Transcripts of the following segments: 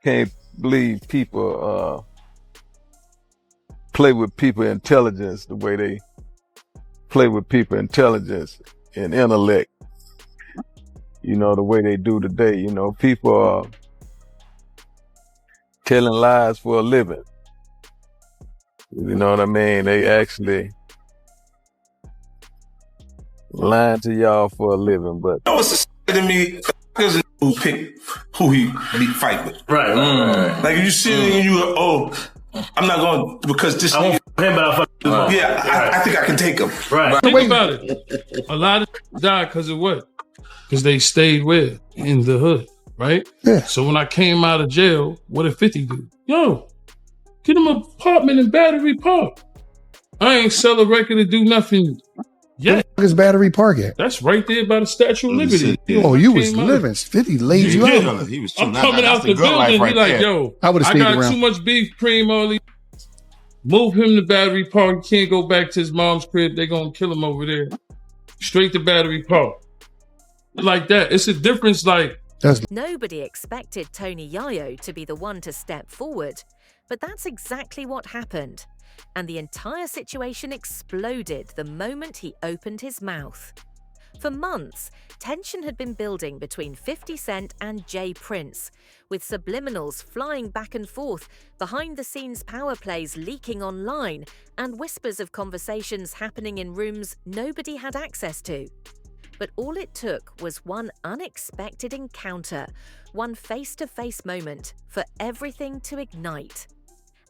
can't believe people play with people intelligence the way they play with people intelligence and intellect. The way they do today. People are telling lies for a living. You know what I mean? They actually lying to y'all for a living, but what's to me is who pick who he fight with. Right. Like if you see it and you go, I'm not going because this. I won't him, but I'll fuck him. Yeah, I think I can take him. Right. Think about it. A lot of died because of what? Because they stayed where? In the hood, right? Yeah. So when I came out of jail, what did 50 do? Yo, get him an apartment in Battery Park. I ain't sell a record to do nothing yet. Where is Battery Park at? That's right there by the Statue of Liberty. Oh, you was living. 50 laid you out. He was I'm coming out the building. He like, yo, I got too much beef cream, all these. Move him to Battery Park. He can't go back to his mom's crib. They gonna kill him over there. Straight to Battery Park. Like that. It's a difference like... Nobody expected Tony Yayo to be the one to step forward, but that's exactly what happened. And the entire situation exploded the moment he opened his mouth. For months, tension had been building between 50 Cent and Jay Prince, with subliminals flying back and forth, behind-the-scenes power plays leaking online, and whispers of conversations happening in rooms nobody had access to. But all it took was one unexpected encounter, one face-to-face moment for everything to ignite.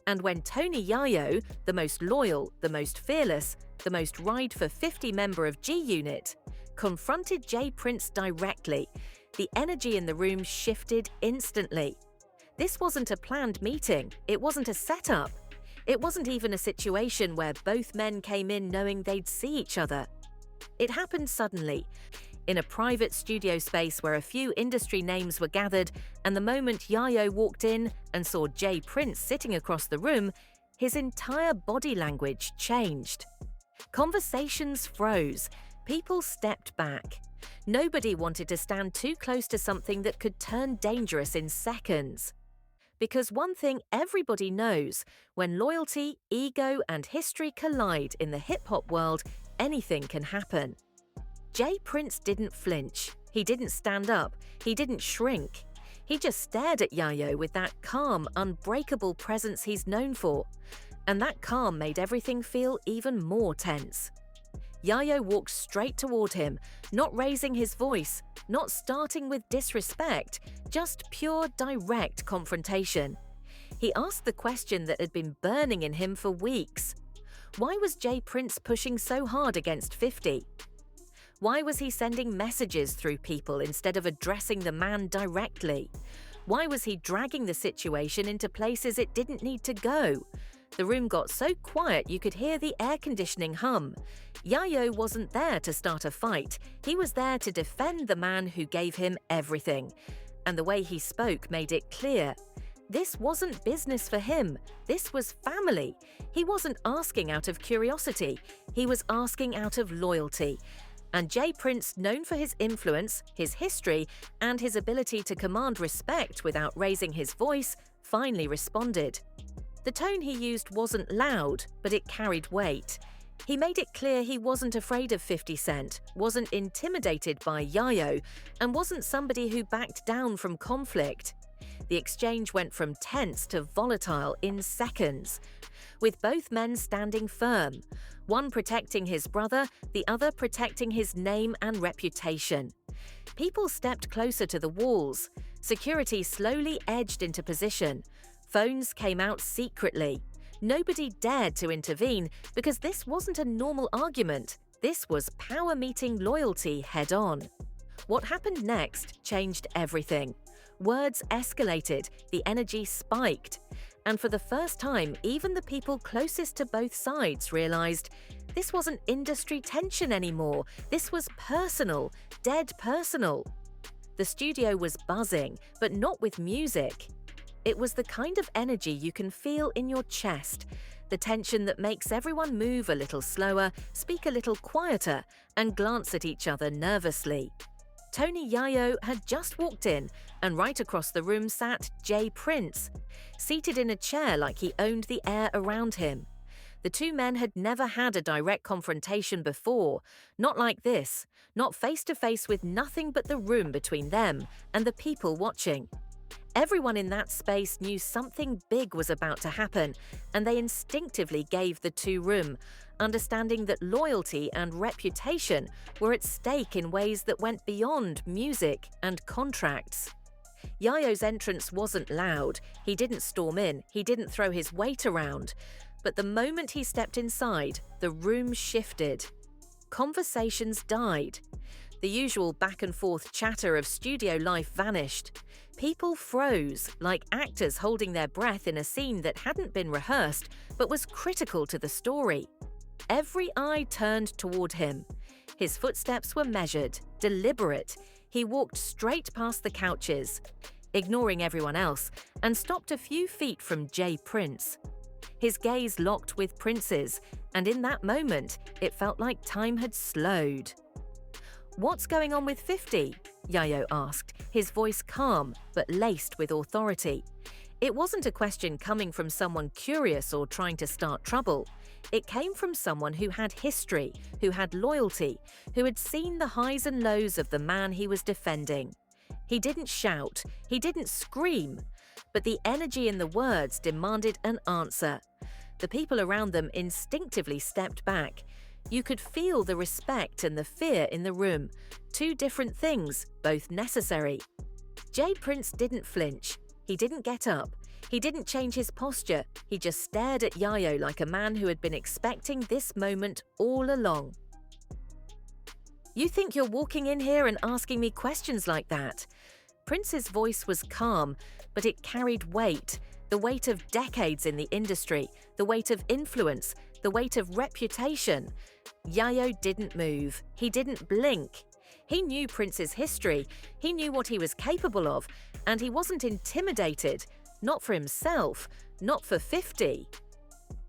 And when Tony Yayo, the most loyal, the most fearless, the most ride for 50 member of G Unit, confronted Jay Prince directly, the energy in the room shifted instantly. This wasn't a planned meeting. It wasn't a setup. It wasn't even a situation where both men came in knowing they'd see each other. It happened suddenly, in a private studio space where a few industry names were gathered, and the moment Yayo walked in and saw Jay Prince sitting across the room, his entire body language changed. Conversations froze. People stepped back. Nobody wanted to stand too close to something that could turn dangerous in seconds. Because one thing everybody knows, when loyalty, ego, and history collide in the hip-hop world, anything can happen. Jay Prince didn't flinch. He didn't stand up. He didn't shrink. He just stared at Yayo with that calm, unbreakable presence he's known for. And that calm made everything feel even more tense. Yayo walked straight toward him, not raising his voice, not starting with disrespect, just pure, direct confrontation. He asked the question that had been burning in him for weeks. Why was Jay Prince pushing so hard against 50? Why was he sending messages through people instead of addressing the man directly? Why was he dragging the situation into places it didn't need to go? The room got so quiet you could hear the air conditioning hum. Yayo wasn't there to start a fight. He was there to defend the man who gave him everything. And the way he spoke made it clear. This wasn't business for him. This was family. He wasn't asking out of curiosity. He was asking out of loyalty. And Jay Prince, known for his influence, his history, and his ability to command respect without raising his voice, finally responded. The tone he used wasn't loud, but it carried weight. He made it clear he wasn't afraid of 50 Cent, wasn't intimidated by Yayo, and wasn't somebody who backed down from conflict. The exchange went from tense to volatile in seconds, with both men standing firm, one protecting his brother, the other protecting his name and reputation. People stepped closer to the walls. Security slowly edged into position. Phones came out secretly. Nobody dared to intervene because this wasn't a normal argument. This was power meeting loyalty head-on. What happened next changed everything. Words escalated, the energy spiked. And for the first time, even the people closest to both sides realized this wasn't industry tension anymore. This was personal, dead personal. The studio was buzzing, but not with music. It was the kind of energy you can feel in your chest, the tension that makes everyone move a little slower, speak a little quieter, and glance at each other nervously. Tony Yayo had just walked in, and right across the room sat Jay Prince, seated in a chair like he owned the air around him. The two men had never had a direct confrontation before, not like this, not face-to-face with nothing but the room between them and the people watching. Everyone in that space knew something big was about to happen, and they instinctively gave the two room, understanding that loyalty and reputation were at stake in ways that went beyond music and contracts. Yayo's entrance wasn't loud. He didn't storm in. He didn't throw his weight around. But the moment he stepped inside, the room shifted. Conversations died. The usual back-and-forth chatter of studio life vanished. People froze, like actors holding their breath in a scene that hadn't been rehearsed but was critical to the story. Every eye turned toward him. His footsteps were measured, deliberate. He walked straight past the couches, ignoring everyone else, and stopped a few feet from Jay Prince. His gaze locked with Prince's, and in that moment, it felt like time had slowed. "What's going on with 50?" Yayo asked, his voice calm but laced with authority. It wasn't a question coming from someone curious or trying to start trouble. It came from someone who had history, who had loyalty, who had seen the highs and lows of the man he was defending. He didn't shout, he didn't scream, but the energy in the words demanded an answer. The people around them instinctively stepped back. You could feel the respect and the fear in the room, two different things, both necessary. Jay Prince didn't flinch. He didn't get up. He didn't change his posture. He just stared at Yayo like a man who had been expecting this moment all along. "You think you're walking in here and asking me questions like that?" Prince's voice was calm, but it carried weight. The weight of decades in the industry, the weight of influence, the weight of reputation. Yayo didn't move. He didn't blink. He knew Prince's history. He knew what he was capable of, and he wasn't intimidated. Not for himself, not for 50.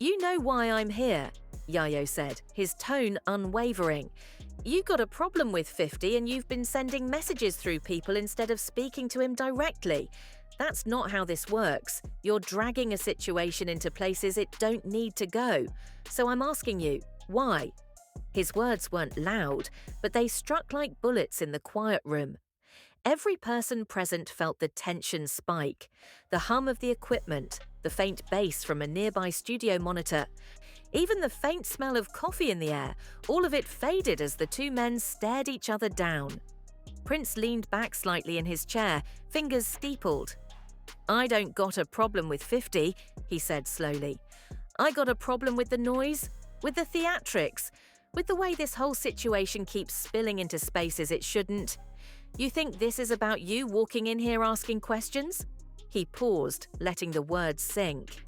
"You know why I'm here," Yayo said, his tone unwavering. "You got a problem with 50 and you've been sending messages through people instead of speaking to him directly. That's not how this works. You're dragging a situation into places it don't need to go. So I'm asking you, why?" His words weren't loud, but they struck like bullets in the quiet room. Every person present felt the tension spike, the hum of the equipment, the faint bass from a nearby studio monitor. Even the faint smell of coffee in the air, all of it faded as the two men stared each other down. Prince leaned back slightly in his chair, fingers steepled. "I don't got a problem with 50, he said slowly. "I got a problem with the noise, with the theatrics, with the way this whole situation keeps spilling into spaces it shouldn't. You think this is about you walking in here asking questions?" He paused, letting the words sink.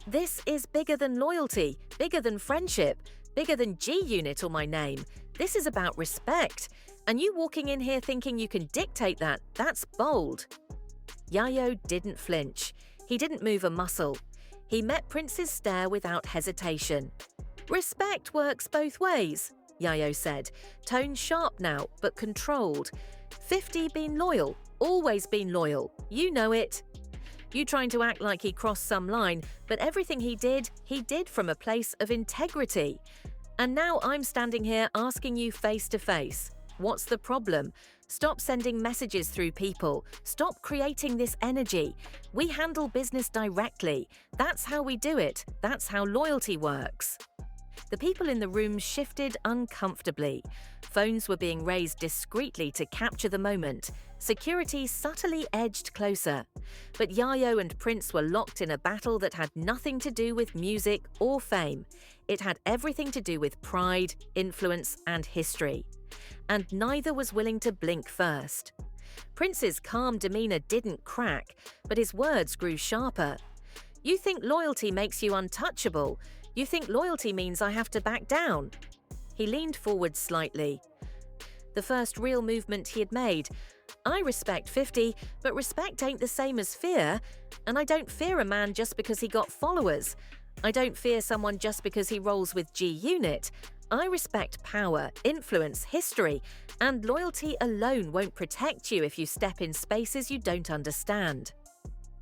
"This is bigger than loyalty, bigger than friendship, bigger than G-Unit or my name. This is about respect. And you walking in here thinking you can dictate that, that's bold." Yayo didn't flinch. He didn't move a muscle. He met Prince's stare without hesitation. "Respect works both ways," Yayo said, tone sharp now, but controlled. 50 been loyal, always been loyal. You know it. You trying to act like he crossed some line, but everything he did from a place of integrity. And now I'm standing here asking you face to face. What's the problem? Stop sending messages through people. Stop creating this energy. We handle business directly. That's how we do it. That's how loyalty works. The people in the room shifted uncomfortably. Phones were being raised discreetly to capture the moment. Security subtly edged closer. But Yayo and Prince were locked in a battle that had nothing to do with music or fame. It had everything to do with pride, influence, and history. And neither was willing to blink first. Prince's calm demeanor didn't crack, but his words grew sharper. "You think loyalty makes you untouchable. You think loyalty means I have to back down." He leaned forward slightly. The first real movement he had made. "I respect 50, but respect ain't the same as fear. And I don't fear a man just because he got followers. I don't fear someone just because he rolls with G-Unit. I respect power, influence, history, and loyalty alone won't protect you if you step in spaces you don't understand.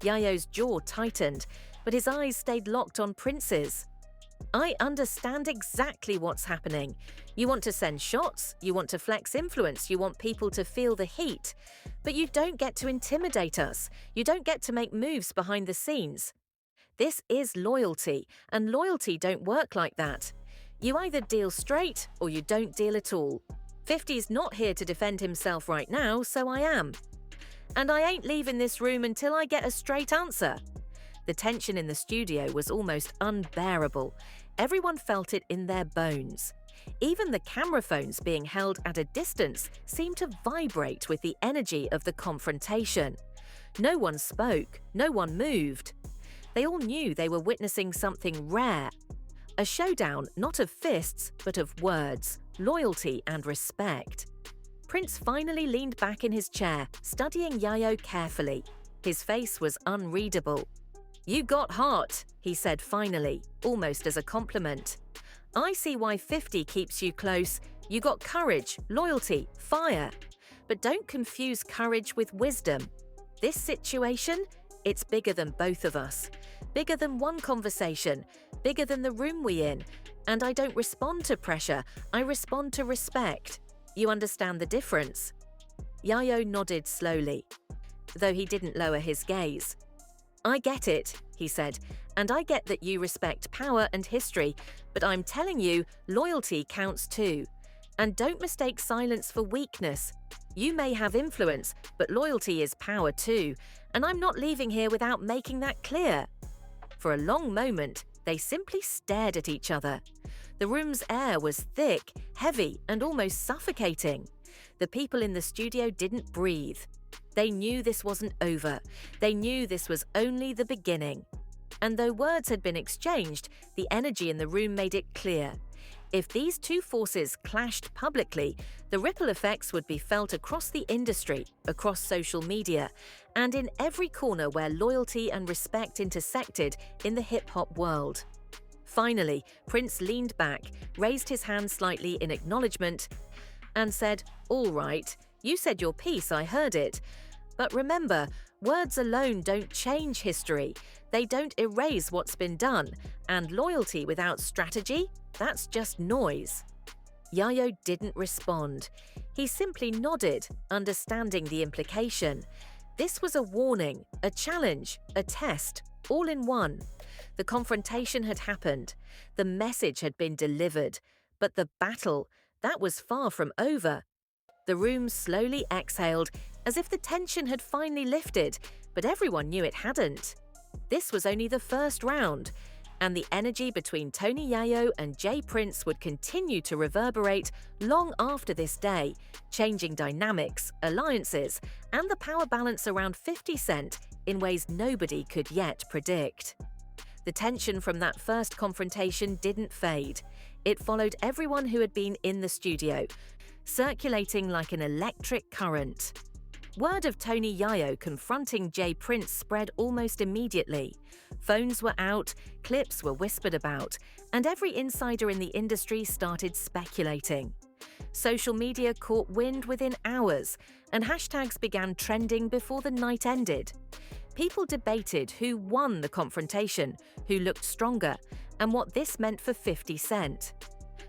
Yayo's jaw tightened, but his eyes stayed locked on Prince's. I understand exactly what's happening. You want to send shots, you want to flex influence, you want people to feel the heat. But you don't get to intimidate us. You don't get to make moves behind the scenes. This is loyalty, and loyalty don't work like that. You either deal straight or you don't deal at all. 50's not here to defend himself right now, so I am. And I ain't leaving this room until I get a straight answer. The tension in the studio was almost unbearable. Everyone felt it in their bones. Even the camera phones being held at a distance seemed to vibrate with the energy of the confrontation. No one spoke, no one moved. They all knew they were witnessing something rare. A showdown not of fists, but of words, loyalty and respect. Prince finally leaned back in his chair, studying Yayo carefully. His face was unreadable. "You got heart," he said finally, almost as a compliment. "I see why 50 keeps you close. You got courage, loyalty, fire. But don't confuse courage with wisdom. This situation, it's bigger than both of us. Bigger than one conversation, bigger than the room we're in. And I don't respond to pressure, I respond to respect. You understand the difference?" Yayo nodded slowly, though he didn't lower his gaze. "I get it," he said, "and I get that you respect power and history, but I'm telling you, loyalty counts too. And don't mistake silence for weakness. You may have influence, but loyalty is power too, and I'm not leaving here without making that clear." For a long moment, they simply stared at each other. The room's air was thick, heavy, and almost suffocating. The people in the studio didn't breathe. They knew this wasn't over. They knew this was only the beginning. And though words had been exchanged, the energy in the room made it clear. If these two forces clashed publicly, the ripple effects would be felt across the industry, across social media, and in every corner where loyalty and respect intersected in the hip-hop world. Finally, Prince leaned back, raised his hand slightly in acknowledgement, and said, "All right, you said your piece, I heard it. But remember, words alone don't change history. They don't erase what's been done, and loyalty without strategy, that's just noise." Yayo didn't respond. He simply nodded, understanding the implication. This was a warning, a challenge, a test, all in one. The confrontation had happened. The message had been delivered. But the battle, that was far from over. The room slowly exhaled, as if the tension had finally lifted, but everyone knew it hadn't. This was only the first round, and the energy between Tony Yayo and Jay Prince would continue to reverberate long after this day, changing dynamics, alliances, and the power balance around 50 Cent in ways nobody could yet predict. The tension from that first confrontation didn't fade. It followed everyone who had been in the studio, circulating like an electric current. Word of Tony Yayo confronting Jay Prince spread almost immediately. Phones were out, clips were whispered about, and every insider in the industry started speculating. Social media caught wind within hours, and hashtags began trending before the night ended. People debated who won the confrontation, who looked stronger, and what this meant for 50 Cent.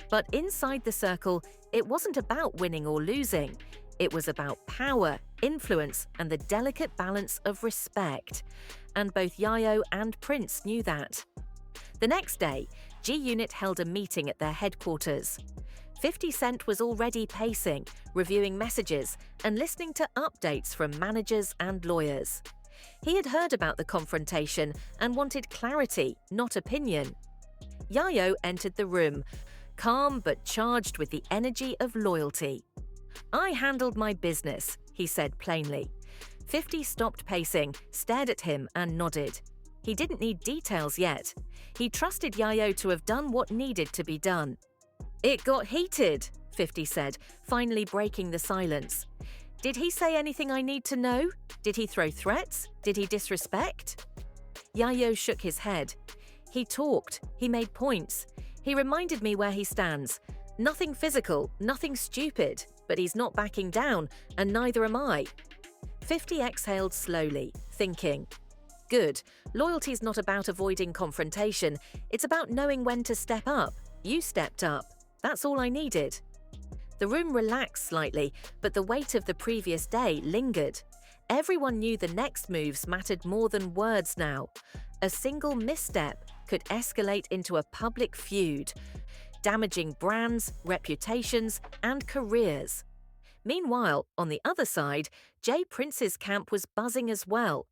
But inside the circle, it wasn't about winning or losing. It was about power, influence, and the delicate balance of respect. And both Yayo and Prince knew that. The next day, G-Unit held a meeting at their headquarters. 50 Cent was already pacing, reviewing messages, and listening to updates from managers and lawyers. He had heard about the confrontation and wanted clarity, not opinion. Yayo entered the room, calm but charged with the energy of loyalty. "I handled my business," he said plainly. 50 stopped pacing, stared at him and nodded. He didn't need details yet. He trusted Yayo to have done what needed to be done. "It got heated," 50 said, finally breaking the silence. "Did he say anything I need to know? Did he throw threats? Did he disrespect?" Yayo shook his head. "He talked. He made points. He reminded me where he stands. Nothing physical, nothing stupid, but he's not backing down, and neither am I. 50 exhaled slowly, thinking, good, loyalty's not about avoiding confrontation, it's about knowing when to step up. You stepped up. That's all I needed. The room relaxed slightly, but the weight of the previous day lingered. Everyone knew the next moves mattered more than words now. A single misstep could escalate into a public feud, damaging brands, reputations, and careers. Meanwhile, on the other side, Jay Prince's camp was buzzing as well.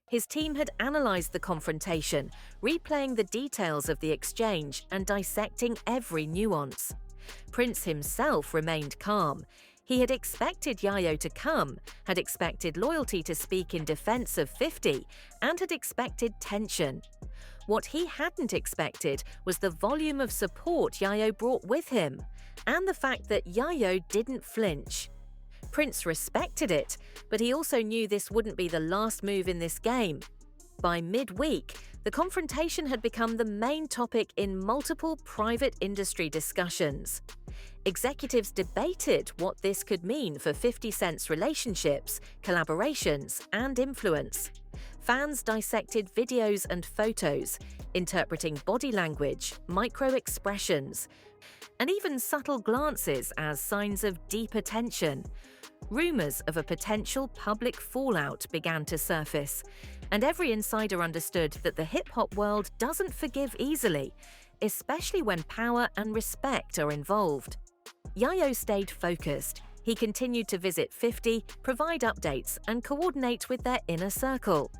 His team had analysed the confrontation, replaying the details of the exchange and dissecting every nuance. Prince himself remained calm. He had expected Yayo to come, had expected loyalty to speak in defense of 50, and had expected tension. What he hadn't expected was the volume of support Yayo brought with him, and the fact that Yayo didn't flinch. Prince respected it, but he also knew this wouldn't be the last move in this game. By midweek, the confrontation had become the main topic in multiple private industry discussions. Executives debated what this could mean for 50 Cent's relationships, collaborations, and influence. Fans dissected videos and photos, interpreting body language, micro-expressions, and even subtle glances as signs of deep attention. Rumours of a potential public fallout began to surface, and every insider understood that the hip-hop world doesn't forgive easily, especially when power and respect are involved. Yayo stayed focused. He continued to visit 50, provide updates, and coordinate with their inner circle.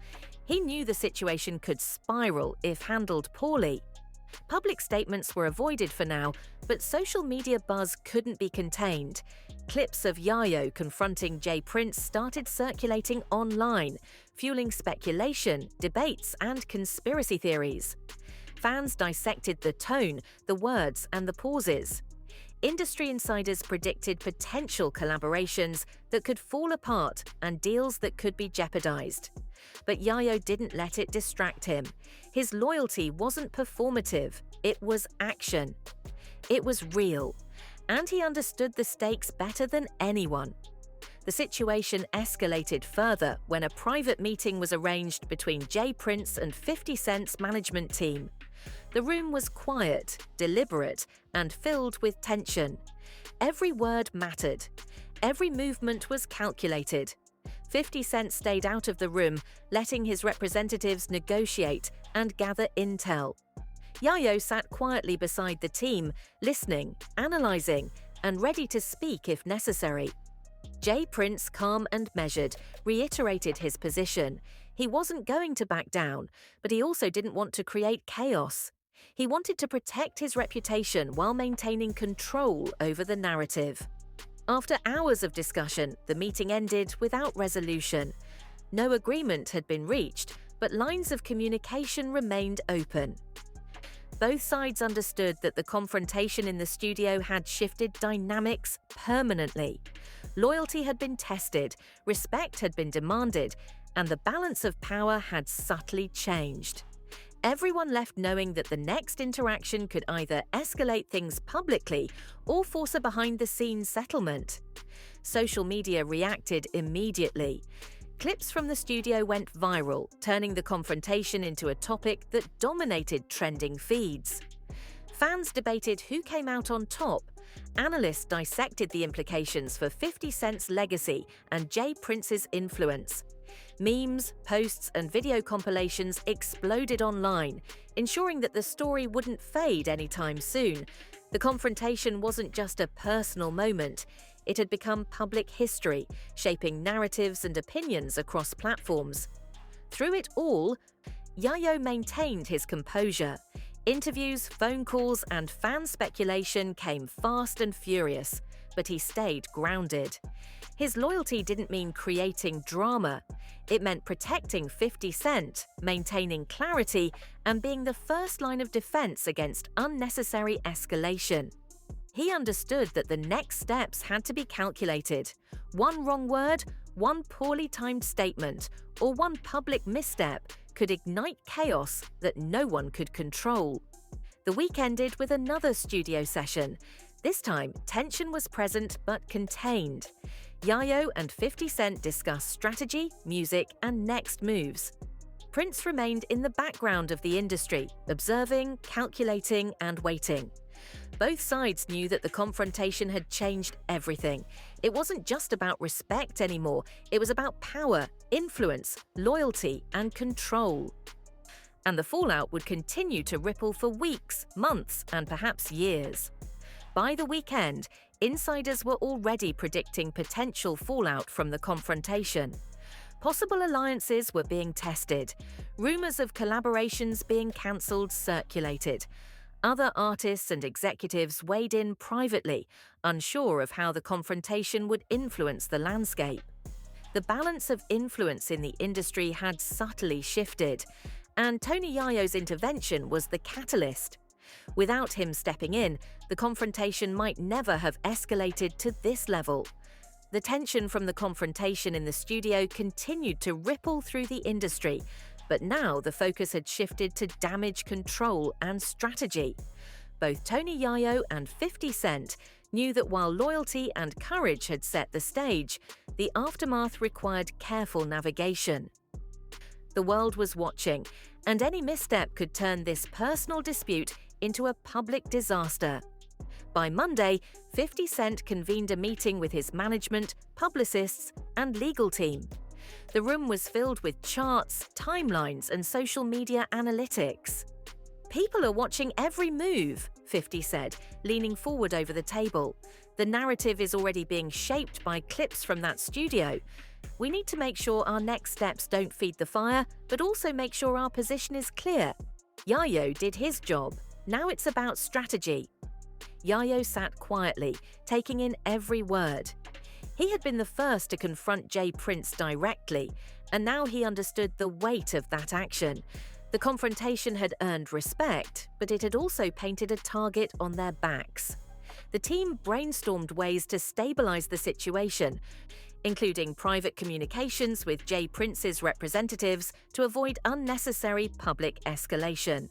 He knew the situation could spiral if handled poorly. Public statements were avoided for now, but social media buzz couldn't be contained. Clips of Yayo confronting Jay Prince started circulating online, fueling speculation, debates, and conspiracy theories. Fans dissected the tone, the words, and the pauses. Industry insiders predicted potential collaborations that could fall apart and deals that could be jeopardized. But Yayo didn't let it distract him. His loyalty wasn't performative, it was action. It was real, and he understood the stakes better than anyone. The situation escalated further when a private meeting was arranged between Jay Prince and 50 Cent's management team. The room was quiet, deliberate, and filled with tension. Every word mattered. Every movement was calculated. 50 Cent stayed out of the room, letting his representatives negotiate and gather intel. Yayo sat quietly beside the team, listening, analysing, and ready to speak if necessary. Jay Prince, calm and measured, reiterated his position. He wasn't going to back down, but he also didn't want to create chaos. He wanted to protect his reputation while maintaining control over the narrative. After hours of discussion, the meeting ended without resolution. No agreement had been reached, but lines of communication remained open. Both sides understood that the confrontation in the studio had shifted dynamics permanently. Loyalty had been tested, respect had been demanded, and the balance of power had subtly changed. Everyone left knowing that the next interaction could either escalate things publicly or force a behind-the-scenes settlement. Social media reacted immediately. Clips from the studio went viral, turning the confrontation into a topic that dominated trending feeds. Fans debated who came out on top. Analysts dissected the implications for 50 Cent's legacy and Jay Prince's influence. Memes, posts, and video compilations exploded online, ensuring that the story wouldn't fade anytime soon. The confrontation wasn't just a personal moment. It had become public history, shaping narratives and opinions across platforms. Through it all, Yayo maintained his composure. Interviews, phone calls, and fan speculation came fast and furious, but he stayed grounded. His loyalty didn't mean creating drama. It meant protecting 50 Cent, maintaining clarity, and being the first line of defense against unnecessary escalation. He understood that the next steps had to be calculated. One wrong word, one poorly timed statement, or one public misstep could ignite chaos that no one could control. The week ended with another studio session. This time, tension was present but contained. Yayo and 50 Cent discussed strategy, music, and next moves. Prince remained in the background of the industry, observing, calculating, and waiting. Both sides knew that the confrontation had changed everything. It wasn't just about respect anymore, it was about power, influence, loyalty, and control. And the fallout would continue to ripple for weeks, months, and perhaps years. By the weekend, insiders were already predicting potential fallout from the confrontation. Possible alliances were being tested. Rumors of collaborations being cancelled circulated. Other artists and executives weighed in privately, unsure of how the confrontation would influence the landscape. The balance of influence in the industry had subtly shifted, and Tony Yayo's intervention was the catalyst. Without him stepping in, the confrontation might never have escalated to this level. The tension from the confrontation in the studio continued to ripple through the industry, but now the focus had shifted to damage control and strategy. Both Tony Yayo and 50 Cent knew that while loyalty and courage had set the stage, the aftermath required careful navigation. The world was watching, and any misstep could turn this personal dispute into a public disaster. By Monday, 50 Cent convened a meeting with his management, publicists, and legal team. The room was filled with charts, timelines, and social media analytics. "People are watching every move," 50 said, leaning forward over the table. "The narrative is already being shaped by clips from that studio. We need to make sure our next steps don't feed the fire, but also make sure our position is clear." Yayo did his job. Now it's about strategy. Yayo sat quietly, taking in every word. He had been the first to confront J. Prince directly, and now he understood the weight of that action. The confrontation had earned respect, but it had also painted a target on their backs. The team brainstormed ways to stabilize the situation, including private communications with J. Prince's representatives to avoid unnecessary public escalation.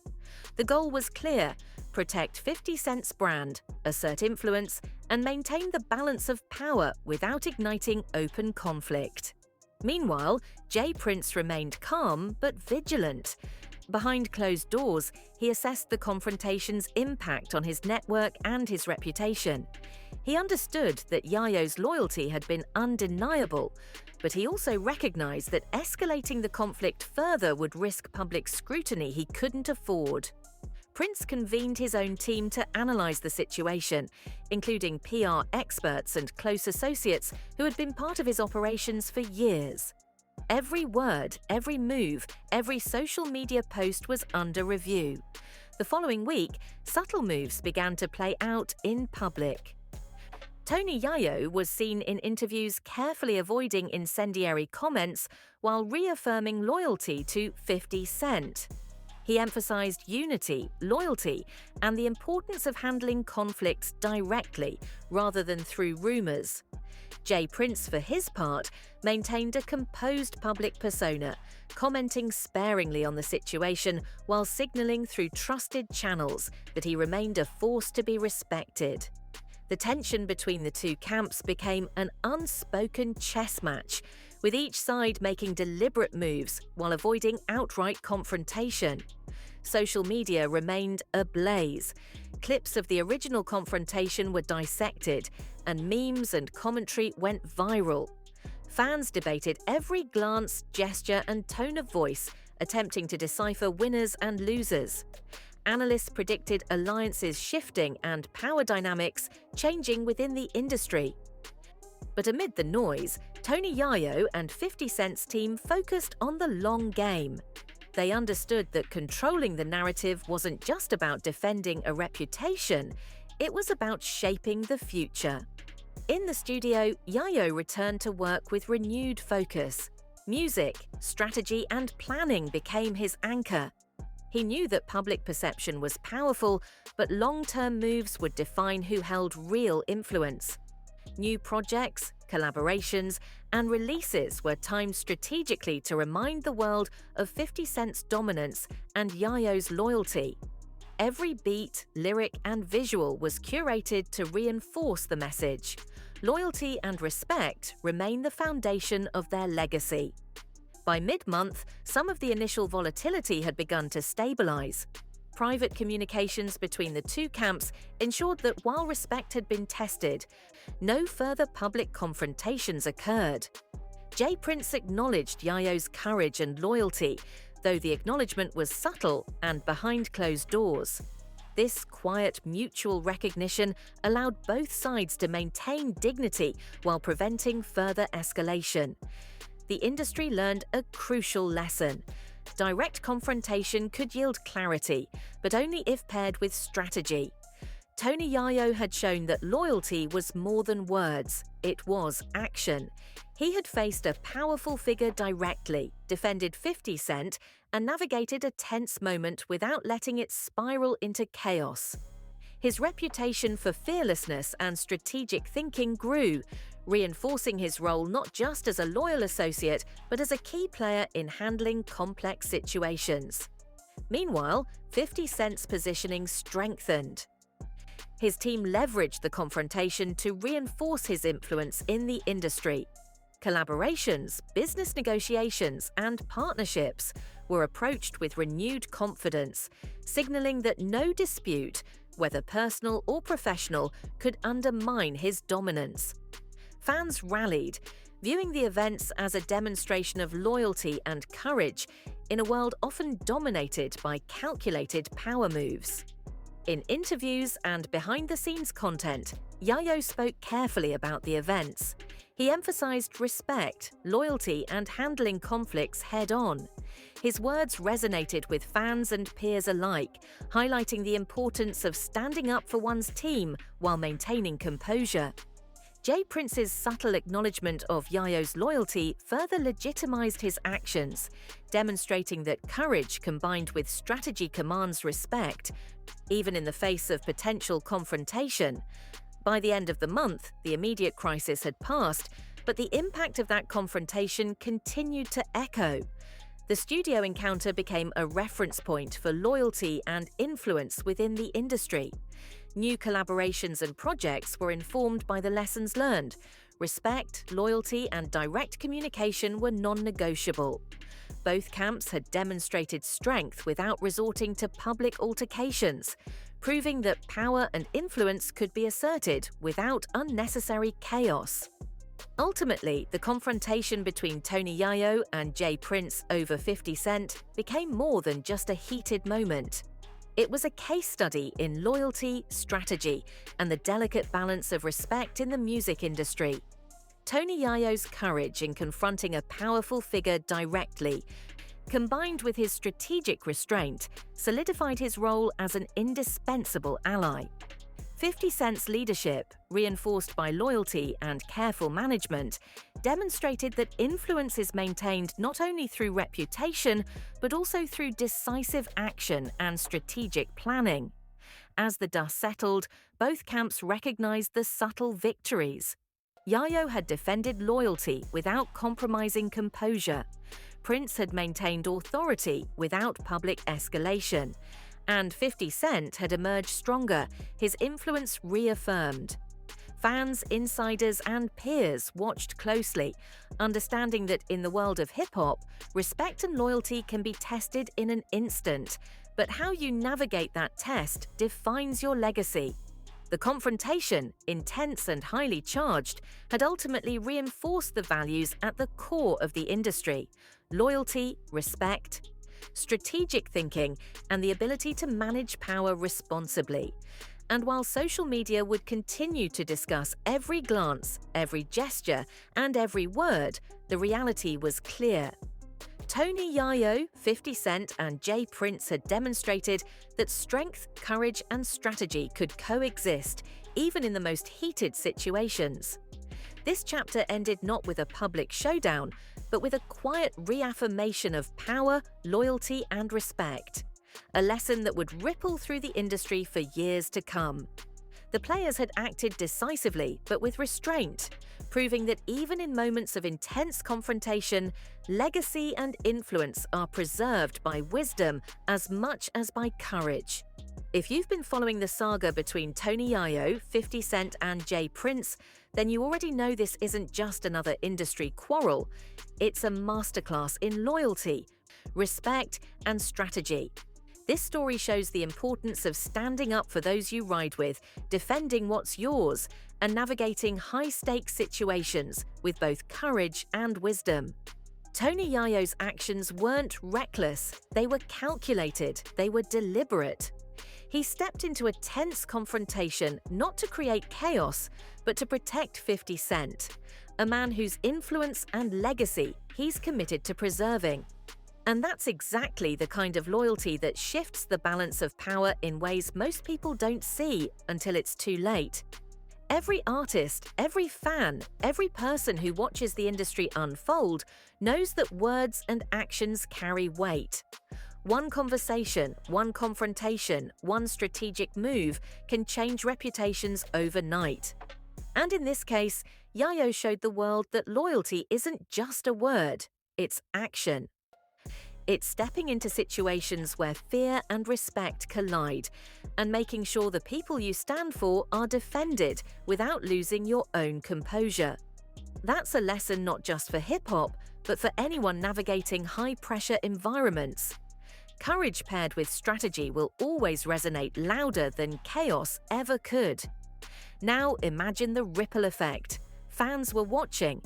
The goal was clear: protect 50 Cent's brand, assert influence, and maintain the balance of power without igniting open conflict. Meanwhile, J. Prince remained calm but vigilant. Behind closed doors, he assessed the confrontation's impact on his network and his reputation. He understood that Yayo's loyalty had been undeniable, but he also recognized that escalating the conflict further would risk public scrutiny he couldn't afford. Prince convened his own team to analyze the situation, including PR experts and close associates who had been part of his operations for years. Every word, every move, every social media post was under review. The following week, subtle moves began to play out in public. Tony Yayo was seen in interviews carefully avoiding incendiary comments while reaffirming loyalty to 50 Cent. He emphasized unity, loyalty, and the importance of handling conflicts directly rather than through rumors. J. Prince, for his part, maintained a composed public persona, commenting sparingly on the situation while signaling through trusted channels that he remained a force to be respected. The tension between the two camps became an unspoken chess match, with each side making deliberate moves while avoiding outright confrontation. Social media remained ablaze. Clips of the original confrontation were dissected, and memes and commentary went viral. Fans debated every glance, gesture, and tone of voice, attempting to decipher winners and losers. Analysts predicted alliances shifting and power dynamics changing within the industry. But amid the noise, Tony Yayo and 50 Cent's team focused on the long game. They understood that controlling the narrative wasn't just about defending a reputation, it was about shaping the future. In the studio, Yayo returned to work with renewed focus. Music, strategy, and planning became his anchor. He knew that public perception was powerful, but long-term moves would define who held real influence. New projects, collaborations, and releases were timed strategically to remind the world of 50 Cent's dominance and Yayo's loyalty. Every beat, lyric, and visual was curated to reinforce the message. Loyalty and respect remain the foundation of their legacy. By mid-month, some of the initial volatility had begun to stabilize. Private communications between the two camps ensured that while respect had been tested, no further public confrontations occurred. J Prince acknowledged Yayo's courage and loyalty, though the acknowledgement was subtle and behind closed doors. This quiet mutual recognition allowed both sides to maintain dignity while preventing further escalation. The industry learned a crucial lesson. Direct confrontation could yield clarity, but only if paired with strategy. Tony Yayo had shown that loyalty was more than words, it was action. He had faced a powerful figure directly, defended 50 Cent, and navigated a tense moment without letting it spiral into chaos. His reputation for fearlessness and strategic thinking grew, reinforcing his role not just as a loyal associate, but as a key player in handling complex situations. Meanwhile, 50 Cent's positioning strengthened. His team leveraged the confrontation to reinforce his influence in the industry. Collaborations, business negotiations, and partnerships were approached with renewed confidence, signaling that no dispute, whether personal or professional, could undermine his dominance. Fans rallied, viewing the events as a demonstration of loyalty and courage in a world often dominated by calculated power moves. In interviews and behind-the-scenes content, Yayo spoke carefully about the events. He emphasized respect, loyalty, and handling conflicts head-on. His words resonated with fans and peers alike, highlighting the importance of standing up for one's team while maintaining composure. J Prince's subtle acknowledgement of Yayo's loyalty further legitimized his actions, demonstrating that courage combined with strategy commands respect, even in the face of potential confrontation. By the end of the month, the immediate crisis had passed, but the impact of that confrontation continued to echo. The studio encounter became a reference point for loyalty and influence within the industry. New collaborations and projects were informed by the lessons learned. Respect, loyalty, and direct communication were non-negotiable. Both camps had demonstrated strength without resorting to public altercations, proving that power and influence could be asserted without unnecessary chaos. Ultimately, the confrontation between Tony Yayo and J Prince over 50 Cent became more than just a heated moment. It was a case study in loyalty, strategy, and the delicate balance of respect in the music industry. Tony Yayo's courage in confronting a powerful figure directly, combined with his strategic restraint, solidified his role as an indispensable ally. 50 Cent's leadership, reinforced by loyalty and careful management, demonstrated that influence is maintained not only through reputation, but also through decisive action and strategic planning. As the dust settled, both camps recognized the subtle victories. Yayo had defended loyalty without compromising composure. Prince had maintained authority without public escalation. And 50 Cent had emerged stronger, his influence reaffirmed. Fans, insiders, and peers watched closely, understanding that in the world of hip-hop, respect and loyalty can be tested in an instant, but how you navigate that test defines your legacy. The confrontation, intense and highly charged, had ultimately reinforced the values at the core of the industry: loyalty, respect, strategic thinking, and the ability to manage power responsibly. And while social media would continue to discuss every glance, every gesture, and every word, the reality was clear. Tony Yayo, 50 Cent, and J Prince had demonstrated that strength, courage, and strategy could coexist, even in the most heated situations. This chapter ended not with a public showdown, but with a quiet reaffirmation of power, loyalty, and respect. A lesson that would ripple through the industry for years to come. The players had acted decisively, but with restraint, proving that even in moments of intense confrontation, legacy and influence are preserved by wisdom as much as by courage. If you've been following the saga between Tony Yayo, 50 Cent and Jay Prince, then you already know this isn't just another industry quarrel. It's a masterclass in loyalty, respect, and strategy. This story shows the importance of standing up for those you ride with, defending what's yours, and navigating high-stakes situations with both courage and wisdom. Tony Yayo's actions weren't reckless, they were calculated, they were deliberate. He stepped into a tense confrontation not to create chaos, but to protect 50 Cent, a man whose influence and legacy he's committed to preserving. And that's exactly the kind of loyalty that shifts the balance of power in ways most people don't see until it's too late. Every artist, every fan, every person who watches the industry unfold knows that words and actions carry weight. One conversation, one confrontation, one strategic move can change reputations overnight. And in this case, Yayo showed the world that loyalty isn't just a word, it's action. It's stepping into situations where fear and respect collide and making sure the people you stand for are defended without losing your own composure. That's a lesson not just for hip-hop, but for anyone navigating high-pressure environments. Courage paired with strategy will always resonate louder than chaos ever could. Now imagine the ripple effect. Fans were watching.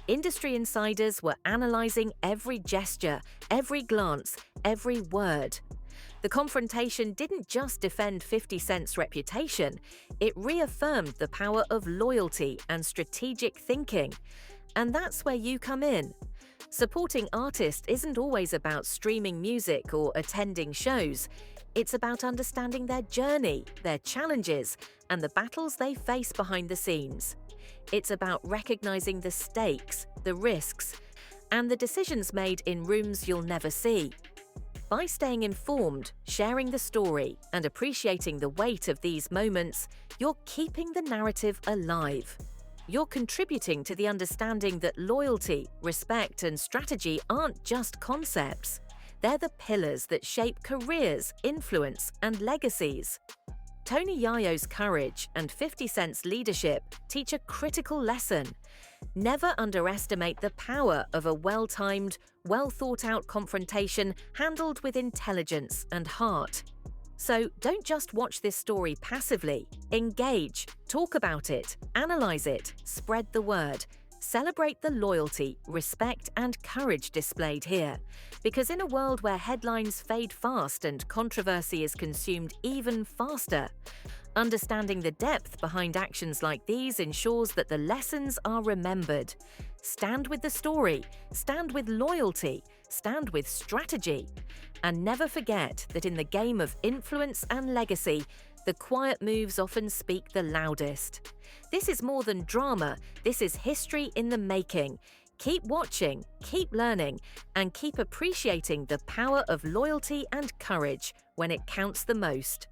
Industry insiders were analyzing every gesture, every glance, every word. The confrontation didn't just defend 50 Cent's reputation, it reaffirmed the power of loyalty and strategic thinking. And that's where you come in. Supporting artists isn't always about streaming music or attending shows. It's about understanding their journey, their challenges, and the battles they face behind the scenes. It's about recognizing the stakes, the risks, and the decisions made in rooms you'll never see. By staying informed, sharing the story, and appreciating the weight of these moments, you're keeping the narrative alive. You're contributing to the understanding that loyalty, respect, and strategy aren't just concepts. They're the pillars that shape careers, influence, and legacies. Tony Yayo's courage and 50 Cent's leadership teach a critical lesson. Never underestimate the power of a well-timed, well-thought-out confrontation handled with intelligence and heart. So don't just watch this story passively. Engage, talk about it, analyze it, spread the word. Celebrate the loyalty, respect, and courage displayed here. Because in a world where headlines fade fast and controversy is consumed even faster, understanding the depth behind actions like these ensures that the lessons are remembered. Stand with the story, stand with loyalty, stand with strategy. And never forget that in the game of influence and legacy, the quiet moves often speak the loudest. This is more than drama, this is history in the making. Keep watching, keep learning, and keep appreciating the power of loyalty and courage when it counts the most.